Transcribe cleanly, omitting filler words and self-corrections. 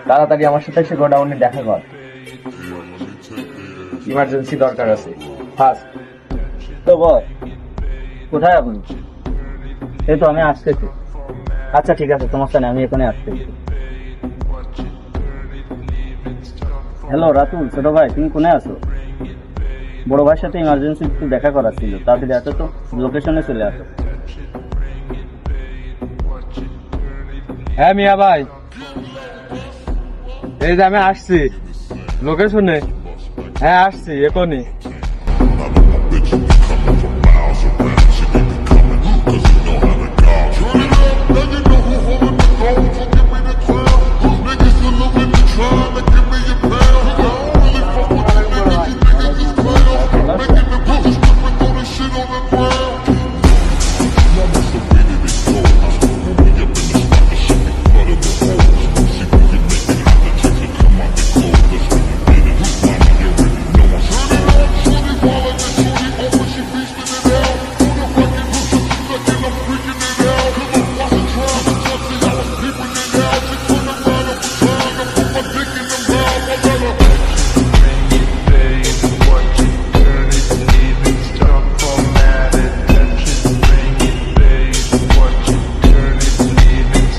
তাড়াতাড়ি আমার সাথে এসে গোডাউনে দেখা কর, ইমার্জেন্সি দরকার আছে ফার্স্ট। তো বস, কোথায় আপনি? এই তো আমি আসতেছি। আচ্ছা ঠিক আছে, সমস্যা নেই, আমি এখানে আসতেছি। হ্যালো রাতুল, ছোট ভাই তুমি কোথায় আছো? বড় ভাইয়ের সাথে ইমার্জেন্সি একটু দেখা করার ছিল, তাড়াতাড়ি আসো তো, লোকেশনে চলে আসো। হ্যাঁ মিয়া ভাই, এই যে আমি আসছি লোকেশনে। হ্যাঁ আসছি এখনই।